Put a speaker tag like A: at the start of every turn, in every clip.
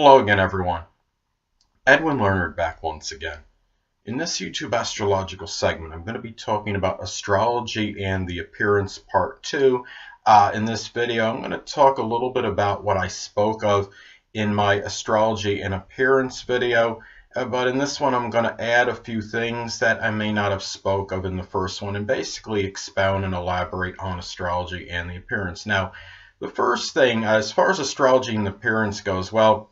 A: Hello again, everyone. Edwin Leonard back once again. In this YouTube astrological segment, I'm going to be talking about astrology and the appearance part 2. In this video, I'm going to talk a little bit about what I spoke of in my astrology and appearance video. But in this one, I'm going to add a few things that I may not have spoke of in the first one and basically expound and elaborate on astrology and the appearance. Now, the first thing, as far as astrology and appearance goes, well,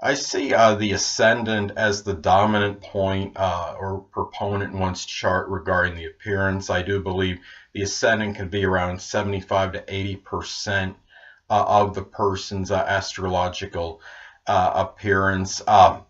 A: I see the ascendant as the dominant point or proponent in one's chart regarding the appearance. I do believe the ascendant can be around 75 to 80% of the person's astrological appearance. The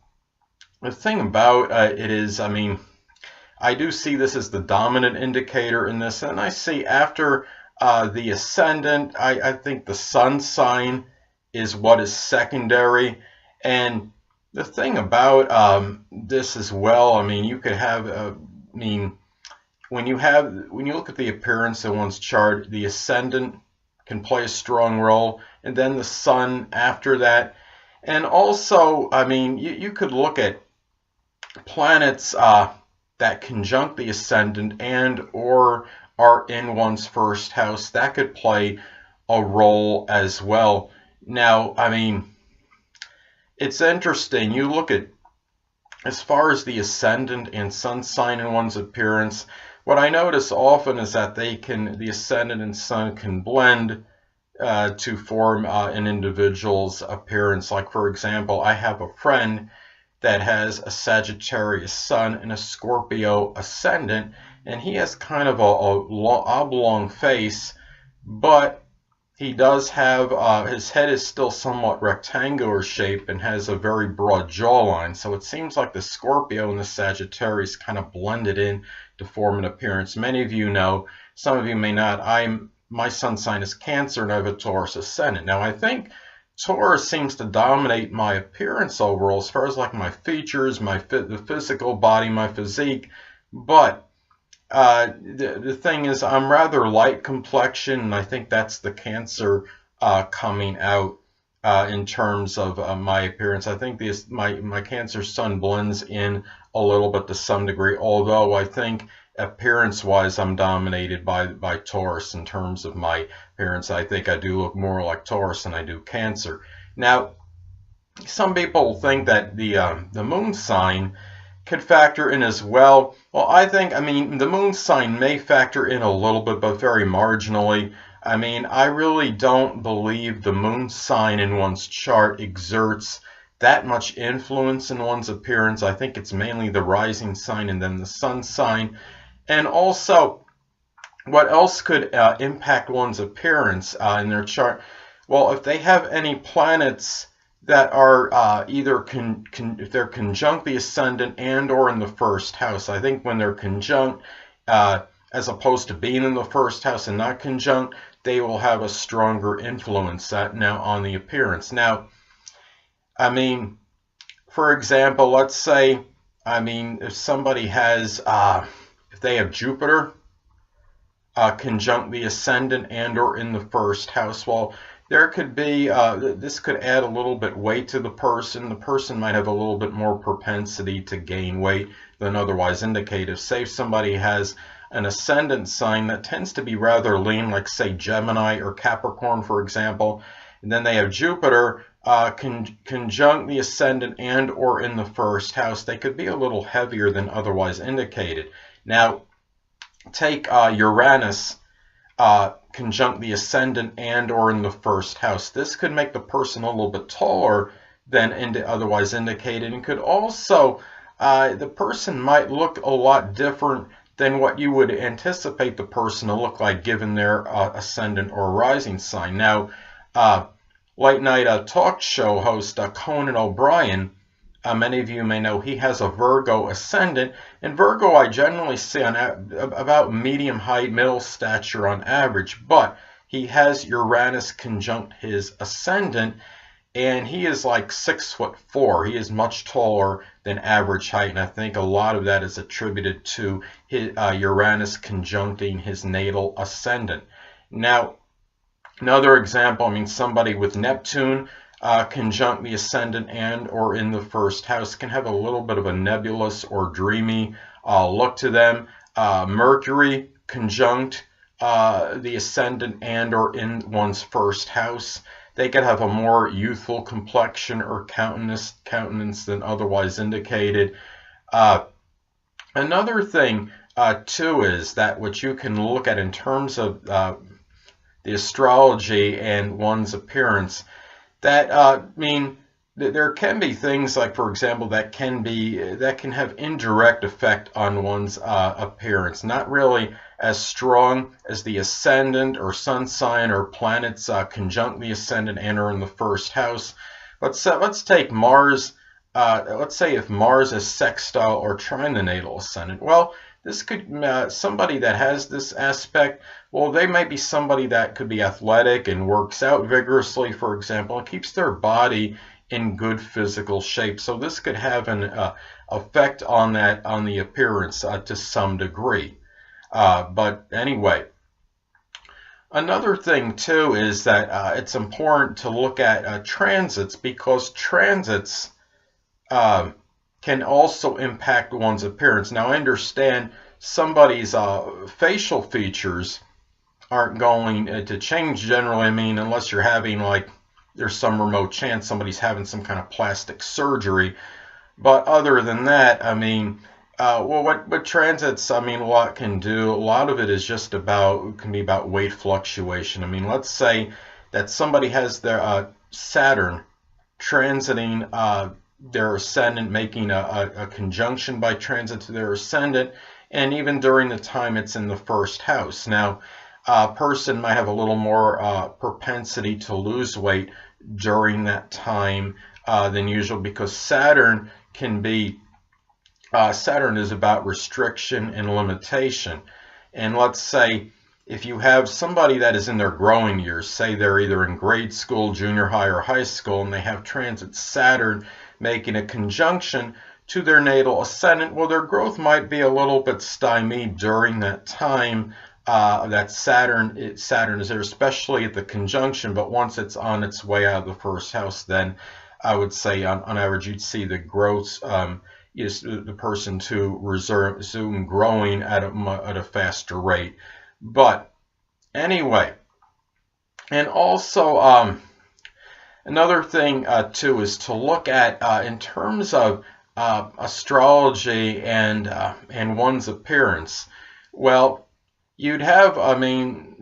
A: thing about it is, I do see this as the dominant indicator in this, and I see after the ascendant, I think the sun sign is what is secondary. And the thing about this as well, you could have, when you look at the appearance in one's chart, the ascendant can play a strong role, and then the sun after that. And also, you could look at planets that conjunct the ascendant and or are in one's first house. That could play a role as well. Now, it's interesting. You look at, as far as the ascendant and sun sign in one's appearance, what I notice often is that the ascendant and sun can blend to form an individual's appearance. Like, for example, I have a friend that has a Sagittarius sun and a Scorpio ascendant, and he has kind of a oblong face, but he does have, his head is still somewhat rectangular shape and has a very broad jawline. So it seems like the Scorpio and the Sagittarius kind of blended in to form an appearance. Many of you know, some of you may not, my sun sign is Cancer and I have a Taurus ascendant. Now I think Taurus seems to dominate my appearance overall as far as like my features, the physical body, my physique, but the thing is, I'm rather light complexion, and I think that's the Cancer coming out in terms of my appearance. I think my Cancer sun blends in a little bit to some degree, although I think appearance-wise I'm dominated by Taurus in terms of my appearance. I think I do look more like Taurus than I do Cancer. Now, some people think that the moon sign could factor in as well. Well, I think, the moon sign may factor in a little bit, but very marginally. I really don't believe the moon sign in one's chart exerts that much influence in one's appearance. I think it's mainly the rising sign and then the sun sign. And also, what else could impact one's appearance in their chart? Well, if they have any planets that are either if they're conjunct the ascendant and or in the first house. I think when they're conjunct, as opposed to being in the first house and not conjunct, they will have a stronger influence now on the appearance. Now, for example, let's say, if somebody has, if they have Jupiter conjunct the ascendant and or in the first house, well, there could be, this could add a little bit weight to the person. The person might have a little bit more propensity to gain weight than otherwise indicated. Say if somebody has an ascendant sign that tends to be rather lean, like say Gemini or Capricorn, for example, and then they have Jupiter conjunct the ascendant and or in the first house, they could be a little heavier than otherwise indicated. Now, take Uranus conjunct the ascendant and or in the first house. This could make the person a little bit taller than otherwise indicated, and could also, the person might look a lot different than what you would anticipate the person to look like given their ascendant or rising sign. Now, late night talk show host Conan O'Brien, many of you may know he has a Virgo ascendant, and Virgo I generally see on about medium height, middle stature on average, but he has Uranus conjunct his ascendant, and he is like 6'4". He is much taller than average height, and I think a lot of that is attributed to his, Uranus conjuncting his natal ascendant. Now, another example, somebody with Neptune conjunct the ascendant and or in the first house can have a little bit of a nebulous or dreamy look to them. Mercury conjunct the ascendant and or in one's first house, they could have a more youthful complexion or countenance than otherwise indicated. Another thing too is that what you can look at in terms of the astrology and one's appearance, that there can be things like, for example, that can have indirect effect on one's appearance, not really as strong as the ascendant or sun sign or planets conjunct the ascendant and are in the first house. Let's take Mars. Let's say if Mars is sextile or trine the natal ascendant. Well, this could somebody that has this aspect, well, they might be somebody that could be athletic and works out vigorously, for example, and keeps their body in good physical shape. So this could have an effect on the appearance to some degree. But anyway, another thing too is that it's important to look at transits, because transits can also impact one's appearance. Now, I understand somebody's facial features aren't going to change generally. I mean, unless you're having, like, there's some remote chance somebody's having some kind of plastic surgery. But other than that, I mean, well, what transits, I mean, what can do, a lot of it is just can be about weight fluctuation. I mean, let's say that somebody has their Saturn transiting their ascendant, making a conjunction by transit to their ascendant, and even during the time it's in the first house. Now, a person might have a little more propensity to lose weight during that time than usual, because Saturn is about restriction and limitation. And let's say if you have somebody that is in their growing years, say they're either in grade school, junior high, or high school, and they have transit Saturn making a conjunction to their natal ascendant, well, their growth might be a little bit stymied during that time that Saturn is there, especially at the conjunction. But once it's on its way out of the first house, then I would say on average you'd see the growth is the person to resume growing at a faster rate. But anyway, and also another thing too is to look at in terms of astrology and one's appearance. Well, you'd have, I mean,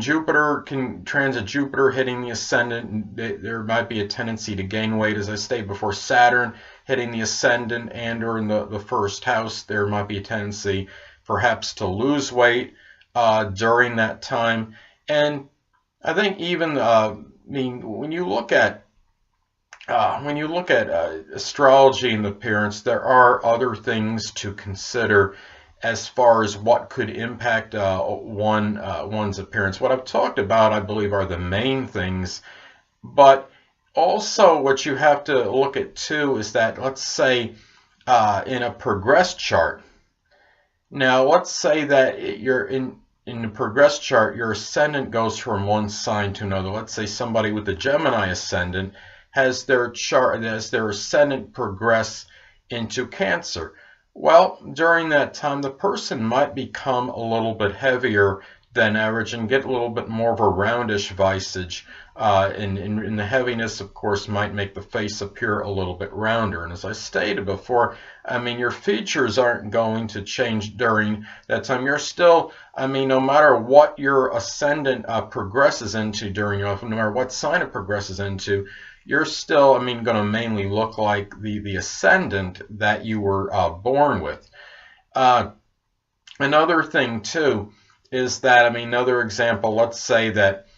A: Jupiter can transit Jupiter hitting the ascendant. There might be a tendency to gain weight, as I stated before. Saturn hitting the ascendant and or in the first house, there might be a tendency perhaps to lose weight during that time. And I think even when you look at astrology and appearance, there are other things to consider as far as what could impact one's appearance. What I've talked about, I believe, are the main things. But also what you have to look at too is that, let's say in a progressed chart. Now, let's say that you're in the progressed chart, your ascendant goes from one sign to another. Let's say somebody with the Gemini ascendant has their ascendant progress into Cancer. Well, during that time, the person might become a little bit heavier than average and get a little bit more of a roundish visage. And the heaviness, of course, might make the face appear a little bit rounder. And as I stated before, I mean, your features aren't going to change during that time. You're still, I mean, no matter what your ascendant progresses into during your life, no matter what sign it progresses into, you're still, I mean, going to mainly look like the ascendant that you were born with. Another thing, too, is that, I mean, another example, let's say that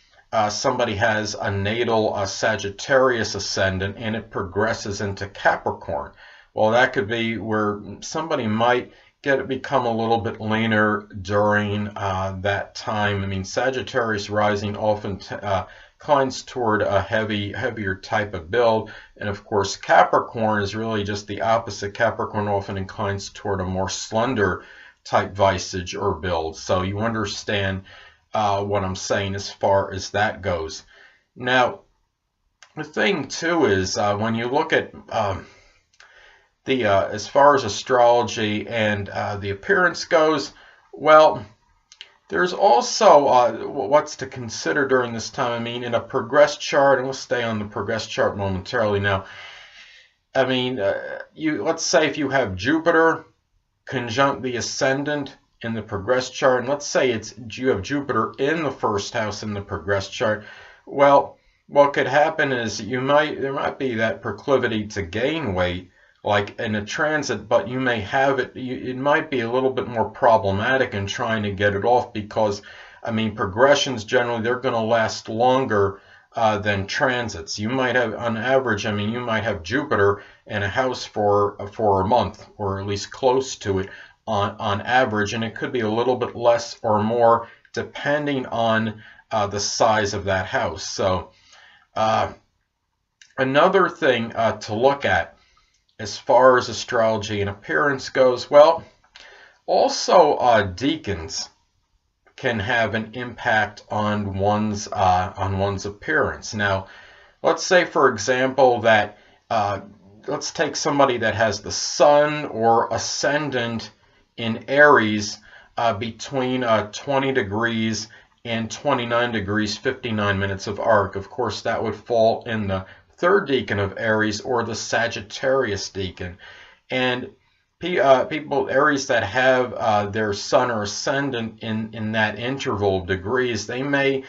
A: somebody has a natal Sagittarius ascendant and it progresses into Capricorn. Well, that could be where somebody might become a little bit leaner during that time. I mean, Sagittarius rising often inclines toward a heavier type of build, and of course Capricorn is really just the opposite. Capricorn often inclines toward a more slender type visage or build. So you understand what I'm saying as far as that goes. Now, the thing too is when you look at the as far as astrology and the appearance goes, well, there's also what's to consider during this time. I mean, in a progressed chart, and we'll stay on the progressed chart momentarily now. I mean, let's say if you have Jupiter conjunct the ascendant in the progressed chart, and let's say you have Jupiter in the first house in the progressed chart. Well, what could happen is there might be that proclivity to gain weight, like in a transit, but you may have it. It might be a little bit more problematic in trying to get it off because, I mean, progressions generally they're going to last longer than transits. You might have, on average, I mean, you might have Jupiter in a house for a month, or at least close to it on average, and it could be a little bit less or more depending on the size of that house. So another thing to look at as far as astrology and appearance goes, well, also deacons can have an impact on one's appearance. Now, let's say, for example, that let's take somebody that has the sun or ascendant in Aries between 20 degrees and 29 degrees 59 minutes of arc. Of course, that would fall in the third decan of Aries or the Sagittarius decan. And people, Aries, that have their sun or ascendant in that interval of degrees, they might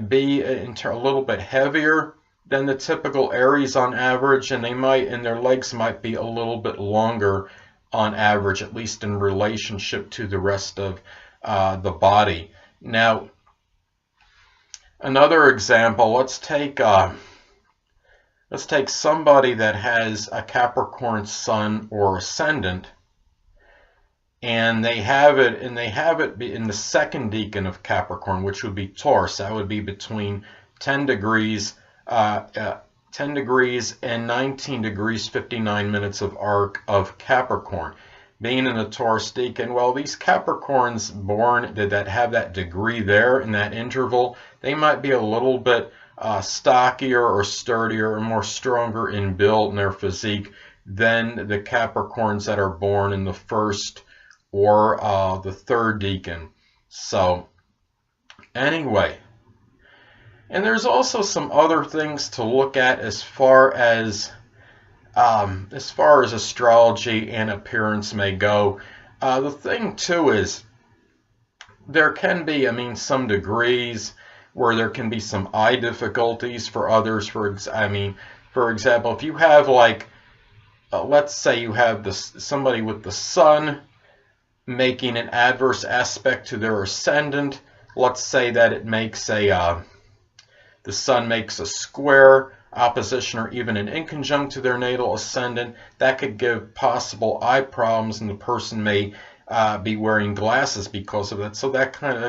A: be a little bit heavier than the typical Aries on average, and their legs might be a little bit longer on average, at least in relationship to the rest of the body. Now, another example, let's take somebody that has a Capricorn sun or ascendant, and they have it in the second decan of Capricorn, which would be Taurus. That would be between 10 degrees and 19 degrees 59 minutes of arc of Capricorn. Being in the Taurus decan, well, these Capricorns born that have that degree there in that interval, they might be a little bit stockier or sturdier or more stronger in build in their physique than the Capricorns that are born in the first or the third decan. So anyway, and there's also some other things to look at as far as astrology and appearance may go. The thing too is there can be, I mean, some degrees where there can be some eye difficulties for others. For example, if you have let's say you have somebody with the sun making an adverse aspect to their ascendant. Let's say that it makes the sun makes a square, opposition, or even an inconjunct to their natal ascendant. That could give possible eye problems, and the person may be wearing glasses because of that. So that kind of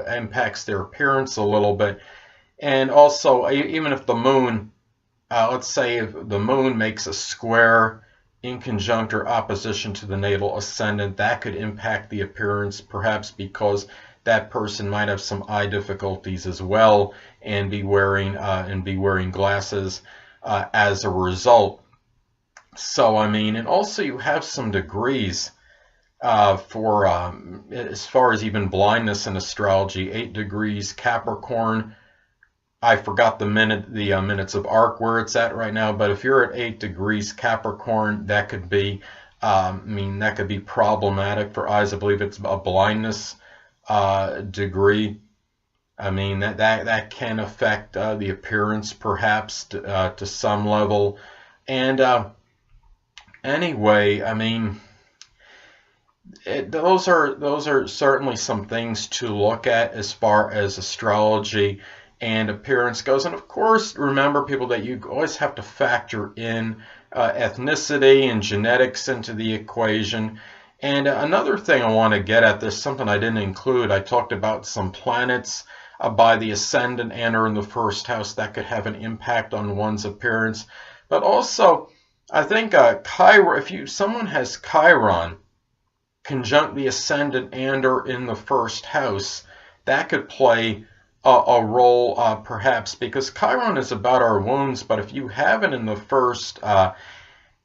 A: impacts their appearance a little bit. And also, even if the moon, let's say if the moon makes a square, inconjunct, or opposition to the natal ascendant, that could impact the appearance, perhaps because that person might have some eye difficulties as well and be wearing glasses as a result. So I mean, and also you have some degrees for as far as even blindness in astrology. 8 degrees Capricorn. I forgot the minutes of arc where it's at right now, but if you're at 8 degrees Capricorn, that could be that could be problematic for eyes. I believe it's a blindness degree. I mean that can affect the appearance perhaps to some level. And anyway, I mean, those are certainly some things to look at as far as astrology and appearance goes. And of course, remember, people, that you always have to factor in ethnicity and genetics into the equation. And another thing I want to get at, there's something I didn't include. I talked about some planets by the ascendant and or in the first house that could have an impact on one's appearance. But also, I think if someone has Chiron conjunct the ascendant and or in the first house, that could play a role, perhaps, because Chiron is about our wounds, but if you have it in the first,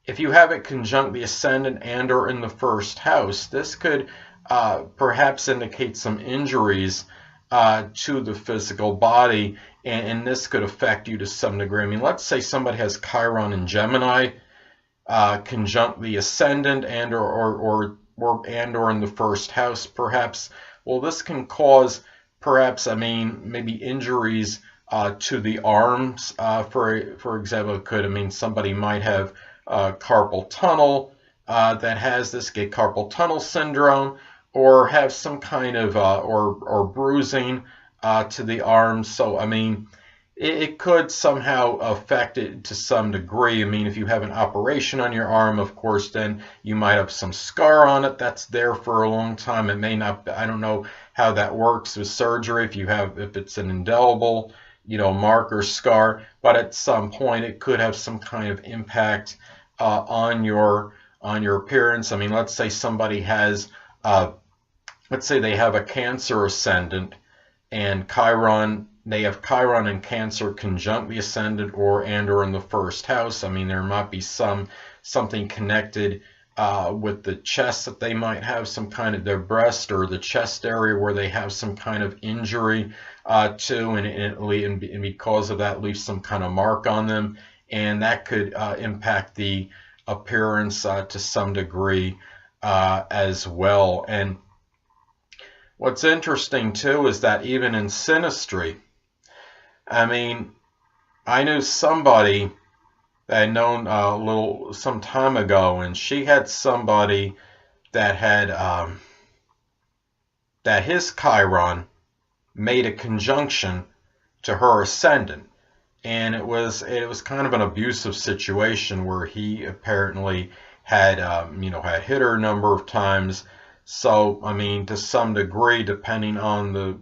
A: if you have it conjunct the ascendant and or in the first house, this could perhaps indicate some injuries to the physical body, and this could affect you to some degree. I mean, let's say somebody has Chiron in Gemini, conjunct the ascendant and or in the first house, perhaps. Well, this can cause, perhaps, I mean, maybe injuries to the arms. For example, it could, I mean, somebody might have carpal tunnel that has this, get carpal tunnel syndrome, or have some kind of or bruising to the arms. So, I mean, it could somehow affect it to some degree. I mean, if you have an operation on your arm, of course, then you might have some scar on it that's there for a long time. It may not, I don't know how that works with surgery, if it's an indelible, mark or scar, but at some point it could have some kind of impact on your appearance. I mean, let's say somebody has, let's say they have a Cancer ascendant, and they have Chiron and Cancer conjunct the ascendant or in the first house. I mean, there might be something connected with the chest, that they might have some kind of their breast or the chest area where they have some kind of injury to, and because of that leaves some kind of mark on them, and that could impact the appearance to some degree as well. And what's interesting too is that even in synastry, I mean, I knew somebody that I'd known some time ago, and she had somebody that had that his Chiron made a conjunction to her ascendant, and it was kind of an abusive situation where he apparently had had hit her a number of times. So, I mean, to some degree, depending on the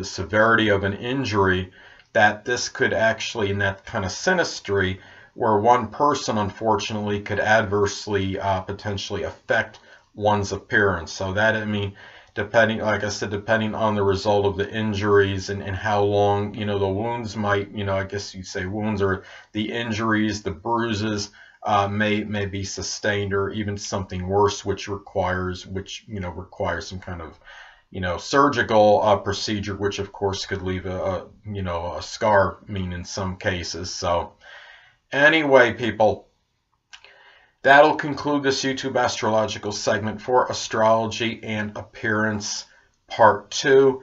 A: severity of an injury, that this could actually, in that kind of synastry, where one person unfortunately could adversely potentially affect one's appearance. So that, I mean, depending, like I said, depending on the result of the injuries and how long, the wounds might, I guess you'd say wounds, or the injuries, the bruises may be sustained, or even something worse, which requires some kind of surgical procedure, which of course could leave a scar, I mean, in some cases. So anyway, people, that'll conclude this YouTube astrological segment for Astrology and Appearance Part 2.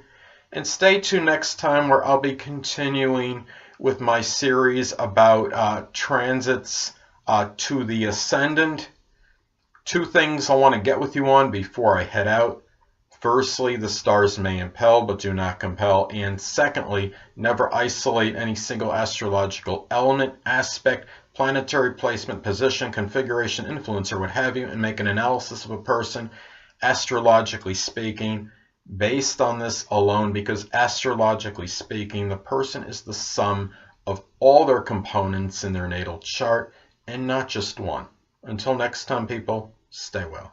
A: And stay tuned next time, where I'll be continuing with my series about transits to the ascendant. Two things I want to get with you on before I head out. Firstly, the stars may impel but do not compel. And secondly, never isolate any single astrological element, aspect, planetary placement, position, configuration, influence, or what have you, and make an analysis of a person, astrologically speaking, based on this alone, because astrologically speaking, the person is the sum of all their components in their natal chart, and not just one. Until next time, people, stay well.